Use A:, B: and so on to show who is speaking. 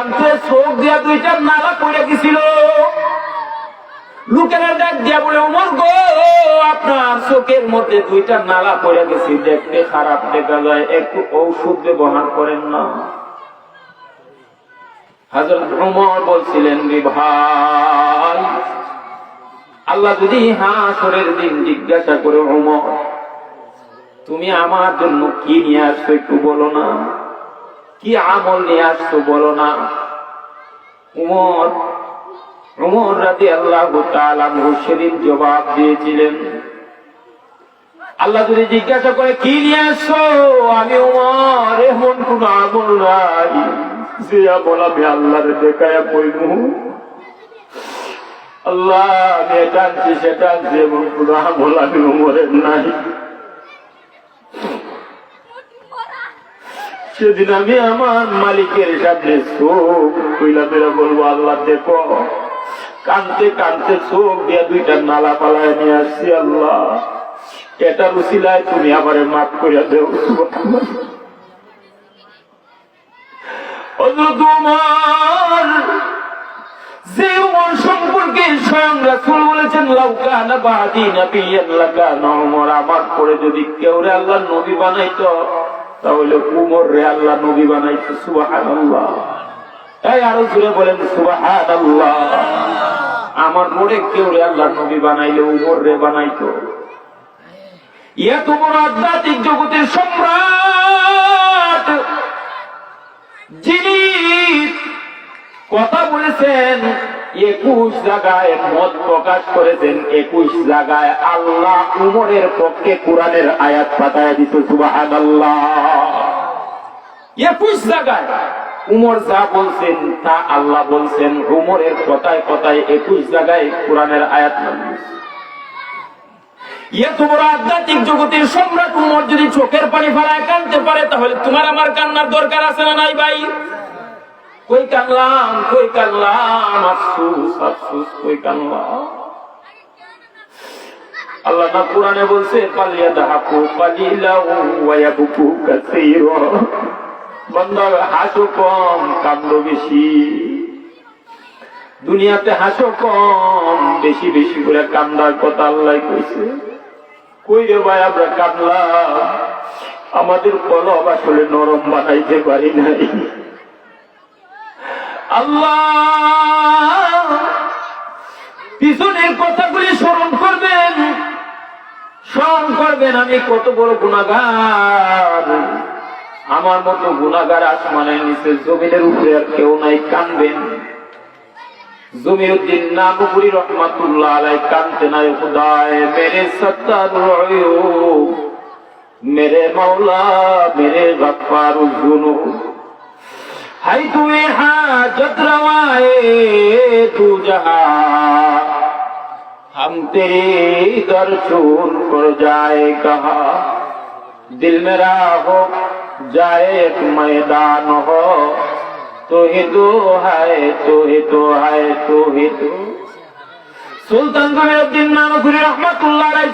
A: কানতে চোখ দিয়া দুইটা নালা পড়ে গেছিল। লোকেরা ডাক দিয়া বলে, ওমর গো, আপনার চোখের মধ্যে দুইটা নালা পড়ে গেছে, দেখতে খারাপ দেখা যায়, একটু ঔষধ ব্যবহার করেন না। হযরত ওমর বলছিলেন, ভাই, আল্লাহ যদি হাসরের দিন জিজ্ঞাসা করে, ওমর তুমি আমার জন্য কি নিয়ে আসছো একটু বলো না, কি আমল নিয়ে আসছো বলো না। ওমর রাদিয়াল্লাহু তাআলা সেদিন জবাব দিয়েছিলেন, আল্লাহ যদি জিজ্ঞাসা করে কি নিয়ে আসছো, আমি ওমর এমন কোন আমল নাই যে আমল আমি আল্লাহরে দেখায়া কইবো, আল্লাহ আমি এটা আনছি সেটা আনছি, এমন কোন আমল আমি ওমরের নাই। সেদিন আমি আমার মালিকের সামনে চোখ কইলা বেরা বলবো, আল্লাহ দেখো, কানতে কানতে চোখ দিয়া দুইটা নালা পালায় নিয়ে আসছি, আল্লাহ এটা রুসিলায় তুমি আমারে মাফ করিয়া দেও। যে উমর সম্পর্কে স্বয়ং রাসূল বলেছেন, লাউ কানা বাদি নাবিয়্যান লাকানা উমর, আমার পরে যদি কেউ রে আল্লাহ নবী বানাইতো তাহলে উমর রে আল্লাহ নবী বানাইতো। সুবহানাল্লাহ। তাই আরো জোরে বলেন সুবহানাল্লাহ। আমার পরে কেউ রে আল্লাহ নবী বানাইলে উমর রে বানাইতো। এত বড় আধ্যাত্মিক জগতের সম্রাট যিনি কথা বলেছেন 21 জায়গায়, মত প্রকাশ করেছেন 21 জায়গায়, আল্লাহ উমরের পক্ষে কোরআনের আয়াত পাঠায় দিত। সুবহানাল্লাহ। 21 জায়গায় উমর যা বলছেন তা আল্লাহ বলছেন, উমরের কথায় কথায় 21 জায়গায় কোরআনের আয়াত নাযিল। এত বড় আধ্যাত্মিক জগতের সম্রাট উমর যদি চোখের পানি ফেলায় কাঁদতে পারে, তাহলে তোমার আমার কান্নার দরকার আছে না নাই ভাই? কই কানলাম, কই কানলাম, আফসোস আফসোস, কই কানলাম। আল্লাহ না কোরআনে বলছে, ফালিয়াদহাকু কালিলাও ওয়া ইয়াবকু কাসীরা, বান্দা হাসো কম কান্দো বেশি। দুনিয়াতে হাসো কম, বেশি বেশি করে কান্দার কথা আল্লাহ কইছে। কই রে ভাই, আমরা কাঁদলাম, আমাদের কলব আসলে নরম বানাইতে পারি নাই। আল্লাহ পিছনের কথাগুলি স্মরণ করবেন, স্মরণ করবেন আমি কত বড় গুনাহগার, আমার মতো গুনাহগার আসমানের নিচে জমিনের উপরে আর কেউ নাই। কানবেন। জমিরউদ্দিন নাগপুরি রহমাতুল্লাহ আলাইহি কানতে নাই, খুদায়ে মেরে সত্তারুল উয়ুব, মেরে মাওলা মেরে গফফারুজ যুনুব, हाय तुम्हें हाजत रवाए तू जहां, हम तेरे दर छोड़ कर जाए कहा, दिल मेरा हो जाए एक मैदान हो, तो ही तो है, तो ही तो है, तो ही तो। सुल्तान जमीरुद्दीन नागपुरी रहमतुल्लाह अलैहि